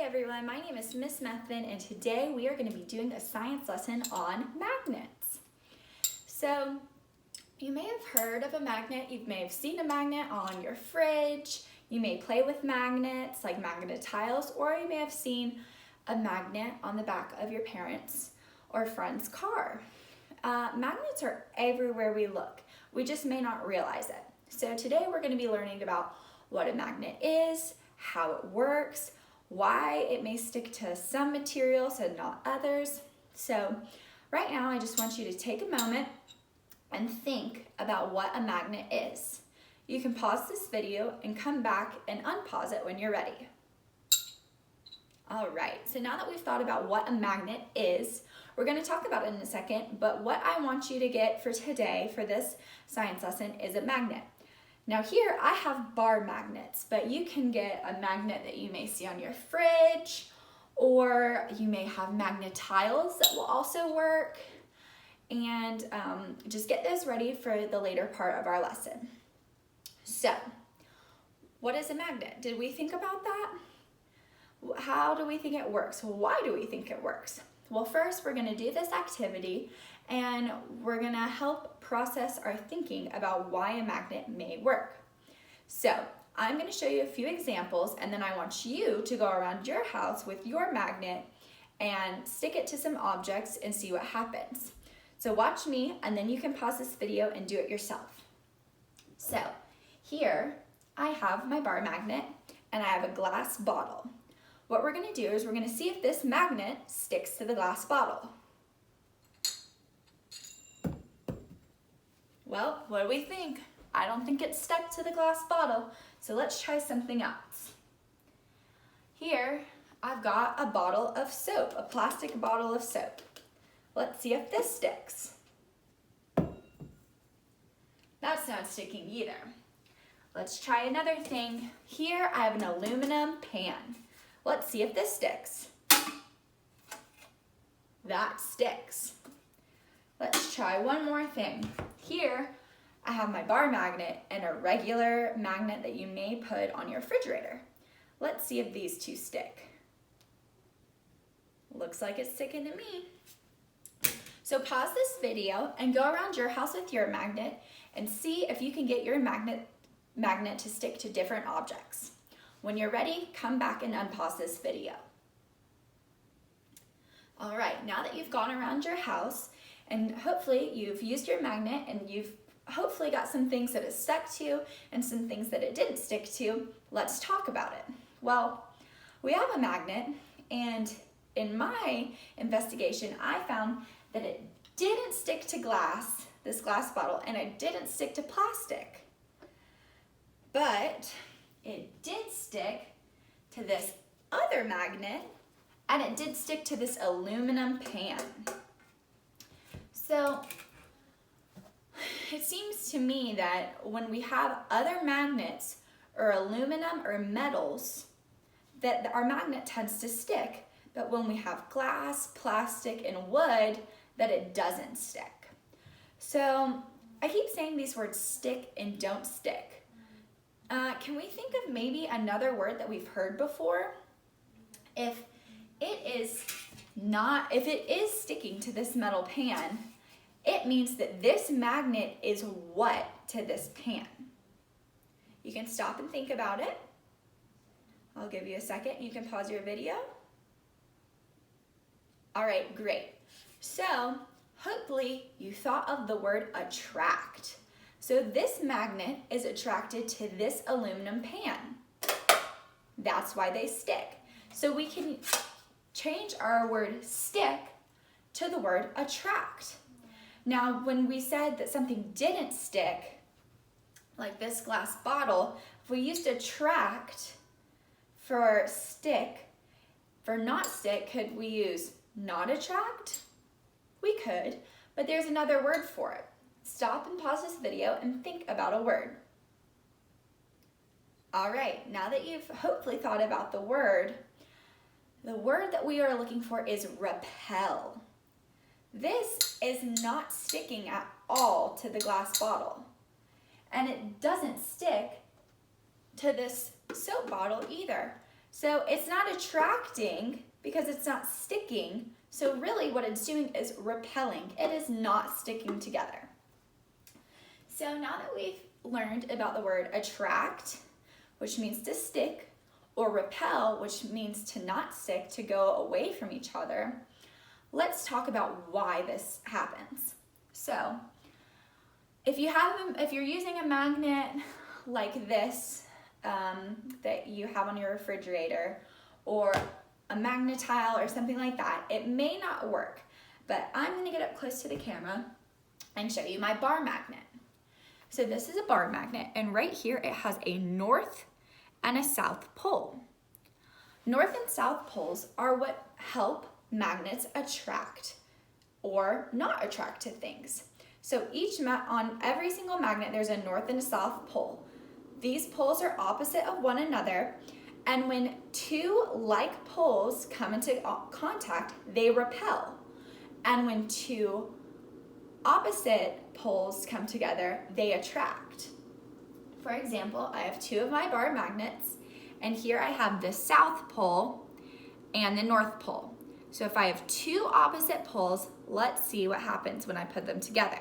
everyone, my name is Miss Methvin and today we are going to be doing a science lesson on magnets. So you may have heard of a magnet, you may have seen a magnet on your fridge, you may play with magnets like magnet tiles, or you may have seen a magnet on the back of your parents' or friend's car. Magnets are everywhere we look, we just may not realize it. So today we're going to be learning about what a magnet is, how it works, why it may stick to some materials and not others. So right now I just want you to take a moment and think about what a magnet is. You can pause this video and come back and unpause it when you're ready. All right, so now that we've thought about what a magnet is, we're going to talk about it in a second, but what I want you to get for today for this science lesson is a magnet. Now here I have bar magnets, but you can get a magnet that you may see on your fridge, or you may have magnet tiles that will also work. And just get those ready for the later part of our lesson. So, what is a magnet? Did we think about that? How do we think it works? Why do we think it works? Well, first we're gonna do this activity and we're gonna help process our thinking about why a magnet may work. So I'm gonna show you a few examples and then I want you to go around your house with your magnet and stick it to some objects and see what happens. So watch me and then you can pause this video and do it yourself. So here I have my bar magnet and I have a glass bottle. What we're gonna do is we're gonna see if this magnet sticks to the glass bottle. Well, what do we think? I don't think it stuck to the glass bottle, so let's try something else. Here, I've got a bottle of soap, a plastic bottle of soap. Let's see if this sticks. That's not sticking either. Let's try another thing. Here, I have an aluminum pan. Let's see if this sticks. That sticks. Let's try one more thing. Here, I have my bar magnet and a regular magnet that you may put on your refrigerator. Let's see if these two stick. Looks like it's sticking to me. So pause this video and go around your house with your magnet and see if you can get your magnet to stick to different objects. When you're ready, come back and unpause this video. All right, now that you've gone around your house and hopefully you've used your magnet and you've hopefully got some things that it stuck to and some things that it didn't stick to, let's talk about it. Well, we have a magnet and in my investigation, I found that it didn't stick to glass, this glass bottle, and it didn't stick to plastic. But it did stick to this other magnet and it did stick to this aluminum pan. So it seems to me that when we have other magnets or aluminum or metals, that our magnet tends to stick, but when we have glass, plastic, and wood, that it doesn't stick. So I keep saying these words stick and don't stick. Can we think of maybe another word that we've heard before? If it is sticking to this metal pan, it means that this magnet is what to this pan? You can stop and think about it. I'll give you a second. You can pause your video. All right, great. So hopefully you thought of the word attract. So this magnet is attracted to this aluminum pan. That's why they stick. So we can change our word stick to the word attract. Now, when we said that something didn't stick, like this glass bottle, if we used attract for stick, for not stick, could we use not attract? We could, but there's another word for it. Stop and pause this video and think about a word. All right, now that you've hopefully thought about the word that we are looking for is repel. This is not sticking at all to the glass bottle, and it doesn't stick to this soap bottle either. So it's not attracting because it's not sticking. So really what it's doing is repelling. It is not sticking together. So now that we've learned about the word attract, which means to stick, or repel, which means to not stick, to go away from each other, let's talk about why this happens. So if you're using a magnet like this that you have on your refrigerator, or a magnet tile or something like that, it may not work, but I'm gonna get up close to the camera and show you my bar magnet. So this is a bar magnet, and right here it has a north and a south pole. North and south poles are what help magnets attract or not attract to things. So on every single magnet, there's a north and a south pole. These poles are opposite of one another, and when two like poles come into contact, they repel. And when two opposite poles come together, they attract. For example, I have two of my bar magnets, and here I have the south pole and the north pole. So if I have two opposite poles, let's see what happens when I put them together.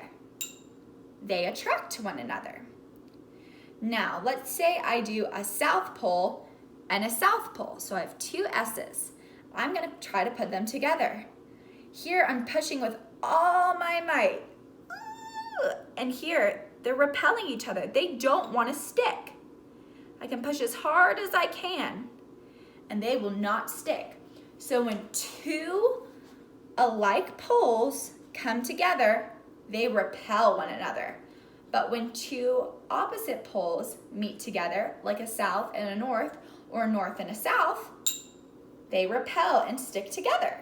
They attract to one another. Now, let's say I do a south pole and a south pole. So I have two S's. I'm gonna try to put them together. Here I'm pushing with all my might. And here, they're repelling each other. They don't wanna stick. I can push as hard as I can, and they will not stick. So when two alike poles come together, they repel one another. But when two opposite poles meet together, like a south and a north, or a north and a south, they repel and stick together.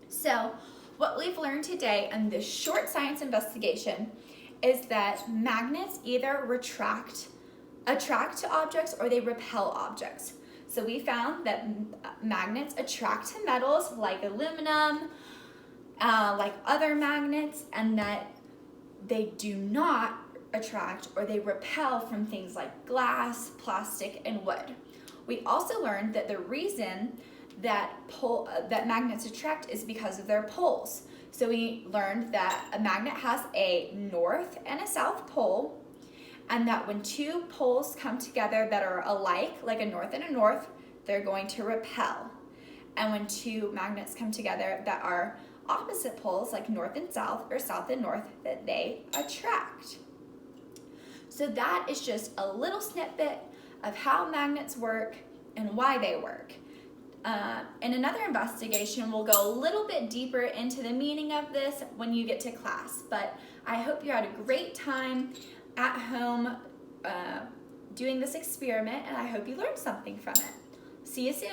So what we've learned today in this short science investigation is that magnets either attract to objects, or they repel objects. So we found that magnets attract to metals like aluminum, like other magnets, and that they do not attract or they repel from things like glass, plastic, and wood. We also learned that the reason that magnets attract is because of their poles. So we learned that a magnet has a north and a south pole, and that when two poles come together that are alike, like a north and a north, they're going to repel. And when two magnets come together that are opposite poles, like north and south or south and north, that they attract. So that is just a little snippet of how magnets work and why they work. In another investigation, we'll go a little bit deeper into the meaning of this when you get to class. But I hope you had a great time at home doing this experiment, and I hope you learned something from it. See you soon.